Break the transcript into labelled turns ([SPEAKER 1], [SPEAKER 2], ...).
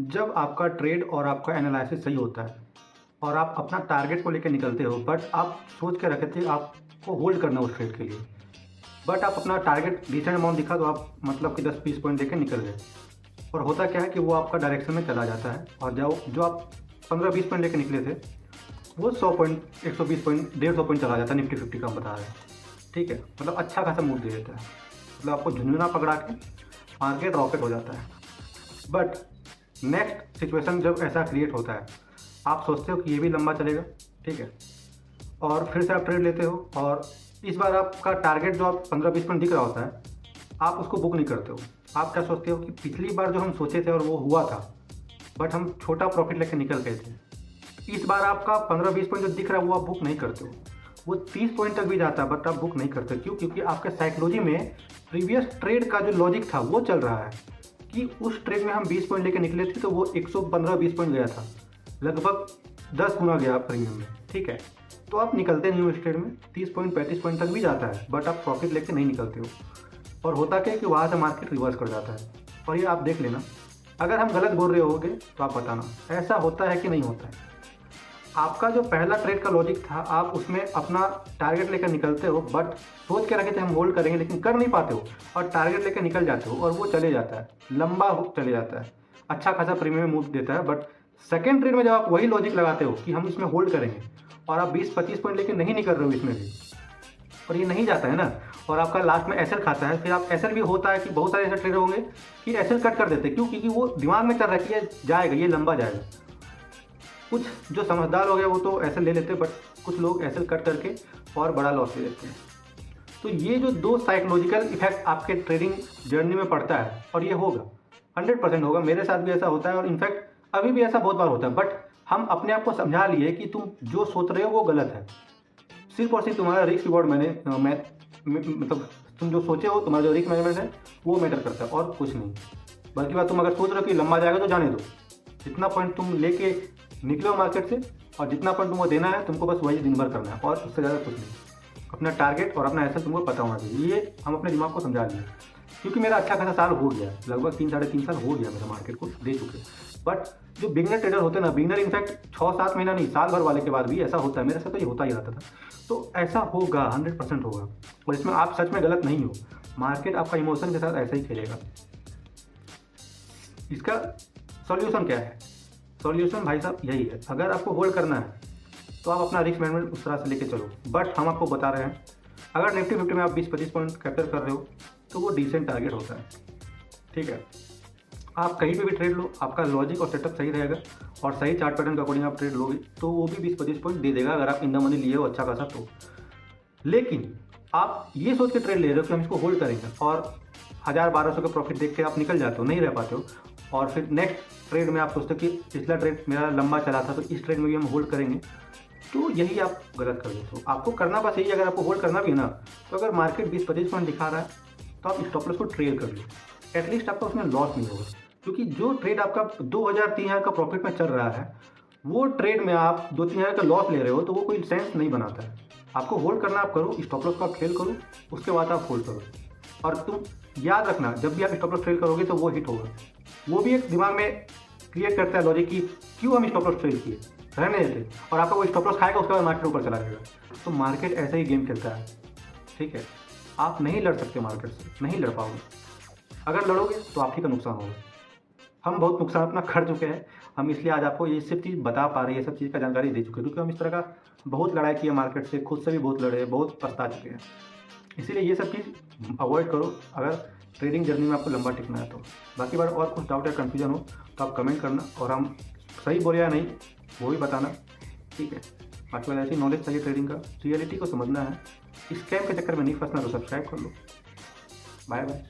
[SPEAKER 1] जब आपका ट्रेड और आपका एनालिसिस सही होता है और आप अपना टारगेट को लेकर निकलते हो, बट आप सोच के रखे थे आपको होल्ड करना उस ट्रेड के लिए, बट आप अपना टारगेट डिसेंट अमाउंट दिखा तो आप मतलब कि 10-20 पॉइंट देकर निकल गए। और होता क्या है कि वो आपका डायरेक्शन में चला जाता है और जो आप 15-20 पॉइंट लेकर निकले थे वो 100 पॉइंट, 120 पॉइंट, 150 पॉइंट चला जाता है। निफ्टी 50 का हम बता रहे हैं, ठीक है। मतलब अच्छा खासा मूव दे देता है, मतलब आपको झुंझुना पकड़ा के मार्केट रॉकेट हो जाता है। बट नेक्स्ट सिचुएशन जब ऐसा क्रिएट होता है, आप सोचते हो कि ये भी लंबा चलेगा, ठीक है, और फिर से आप ट्रेड लेते हो और इस बार आपका टारगेट जो आप 15-20 पॉइंट दिख रहा होता है, आप उसको बुक नहीं करते हो। आप क्या सोचते हो कि पिछली बार जो हम सोचे थे और वो हुआ था, बट हम छोटा प्रॉफिट लेकर निकल गए थे। इस बार आपका 15-20 पॉइंट जो दिख रहा है वो आप बुक नहीं करते हो। वो 30 पॉइंट तक भी जाता है बट आप बुक नहीं करते। क्यों? क्योंकि आपके साइकोलॉजी में प्रीवियस ट्रेड का जो लॉजिक था वो चल रहा है कि उस ट्रेड में हम 20 पॉइंट लेकर निकले थे तो वो 115-20 पॉइंट गया था, लगभग 10 गुना गया प्रीमियम में, ठीक है। तो आप निकलते नहीं हो इस ट्रेड में, 30 पॉइंट 35 पॉइंट तक भी जाता है बट आप प्रॉफिट लेके नहीं निकलते हो। और होता क्या है कि वहाँ से मार्केट रिवर्स कर जाता है। और ये आप देख लेना, अगर हम गलत बोल रहे होगे तो आप बताना ऐसा होता है कि नहीं होता है। आपका जो पहला ट्रेड का लॉजिक था, आप उसमें अपना टारगेट लेकर निकलते हो, बट सोच के रखे थे हम होल्ड करेंगे, लेकिन कर नहीं पाते हो और टारगेट लेकर निकल जाते हो और वो चले जाता है, लंबा चले जाता है, अच्छा खासा प्रीमियम मूव देता है। बट सेकेंड ट्रेड में जब आप वही लॉजिक लगाते हो कि हम इसमें होल्ड करेंगे और आप 20-25 पॉइंट लेकर नहीं निकल रहे हो इसमें भी, और ये नहीं जाता है ना, और आपका लास्ट में एसएल खाता है, फिर आप एसएल भी होता है कि बहुत सारे ऐसे ट्रेडर होंगे कि एसएल कट कर देते हैं। क्यों? क्योंकि वो दिमाग में चल रहा है कि ये जाएगा, ये लंबा जाएगा। कुछ जो समझदार हो गए वो तो एसएल ले लेते हैं, बट कुछ लोग एसएल कट करके और बड़ा लॉस ले लेते हैं। तो ये जो दो साइकोलॉजिकल इफेक्ट आपके ट्रेडिंग जर्नी में पड़ता है, और ये होगा 100% होगा। मेरे साथ भी ऐसा होता है और इनफैक्ट अभी भी ऐसा बहुत बार होता है। बट हम अपने आप को समझा लिए कि तुम जो सोच रहे हो वो गलत है। सिर्फ और सिर्फ तुम्हारा रिस्क रिवॉर्ड मतलब तुम जो सोचे हो, तुम्हारा जो रिस्क मैनेजमेंट है वो मैटर करता है और कुछ नहीं। बल्कि बात, तुम अगर सोच रहे हो कि लंबा जाएगा तो जाने दो, जितना पॉइंट तुम लेके निकलो मार्केट से और जितना पॉइंट तुमको देना है, तुमको बस वही दिन भर करना है और उससे ज़्यादा कुछ नहीं। अपना टारगेट और अपना एसेट तुमको पता होना चाहिए। ये हम अपने दिमाग को समझा लिए, क्योंकि मेरा अच्छा खासा साल हो गया, लगभग 3-3.5 साल हो गया मेरा मार्केट को दे चुके। बट जो बिगनर ट्रेडर होते हैं ना, बिगनर इनफैक्ट 6-7 महीना नहीं, साल भर वाले के बाद भी ऐसा होता है। मेरे साथ तो ये होता ही रहता था। तो ऐसा होगा, 100% होगा, और इसमें आप सच में गलत नहीं हो। मार्केट आपका इमोशन के साथ ऐसा ही खेलेगा। इसका सॉल्यूशन क्या है? सॉल्यूशन भाई साहब यही है, अगर आपको होल्ड करना है तो आप अपना रिस्क मैनेजमेंट उस तरह से लेके चलो। बट हम आपको बता रहे हैं, अगर निफ्टी 50 में आप 20-25 पॉइंट कैप्चर कर रहे हो तो वो डिसेंट टारगेट होता है, ठीक है। आप कहीं पे भी ट्रेड लो, आपका लॉजिक और सेटअप सही रहेगा और सही चार्ट पैटर्न के अकॉर्डिंग आप ट्रेड लोगे तो वो भी 20-25 पॉइंट दे देगा, अगर आप इन द मनी लिए हो अच्छा खासा तो। लेकिन आप ये सोच के ट्रेड ले रहे हो कि हम इसको होल्ड करेंगे और 1000-1200 का प्रॉफिट देख के आप निकल जाते हो, नहीं रह पाते हो, और फिर नेक्स्ट ट्रेड में आप सोचते हो कि पिछला ट्रेड मेरा लंबा चला था तो इस ट्रेड में भी हम होल्ड करेंगे, तो यही आप गलत कर देते हो। आपको करना बस यही, अगर आपको होल्ड करना भी है ना, तो अगर मार्केट 20-25 पॉइंट दिखा रहा है तो आप स्टॉप लॉस को ट्रेल कर लो, एटलीस्ट आपका उसमें लॉस नहीं होगा। क्योंकि जो ट्रेड आपका 2000-3000 का प्रॉफिट में चल रहा है, वो ट्रेड में आप 2-3 हज़ार का लॉस ले रहे हो, तो वो कोई सेंस नहीं बनाता है। आपको होल्ड करना आप करो, स्टॉप लॉस को आप ट्रेल करो, उसके बाद आप होल्ड करो। और तुम याद रखना, जब भी आप स्टॉप लॉस ट्रेल करोगे तो वो हिट होगा। वो भी एक दिमाग में क्रिएट करता है लॉजिक कि क्यों हम स्टॉप लॉस ट्रेल किए, रहने देते, और आपका वो स्टॉप लॉस खाएगा, उसके बाद मार्केट ऊपर चला जाएगा। तो मार्केट ऐसा ही गेम खेलता है, ठीक है। आप नहीं लड़ सकते मार्केट से, नहीं लड़ पाओगे। अगर लड़ोगे तो आप ही का नुकसान होगा। हम बहुत नुकसान अपना कर चुके हैं, हम इसलिए आज आपको ये सब चीज़ बता पा रहे हैं, ये सब चीज़ का जानकारी दे चुके हैं, क्योंकि हम इस तरह का बहुत लड़ाई किया मार्केट से, खुद से भी बहुत लड़े, बहुत पछता चुके हैं। इसीलिए ये सब चीज़ अवॉइड करो अगर ट्रेडिंग जर्नी में आपको लंबा टिकना है तो। बाकी बार और कुछ डाउट या कन्फ्यूजन हो तो आप कमेंट करना, और हम सही बोले या नहीं वो भी बताना, ठीक है। बाकी वाला ऐसी नॉलेज चाहिए ट्रेडिंग का, रियलिटी को समझना है, स्कैम के चक्कर में नहीं फंसना, तो सब्सक्राइब कर लो। Bye bye.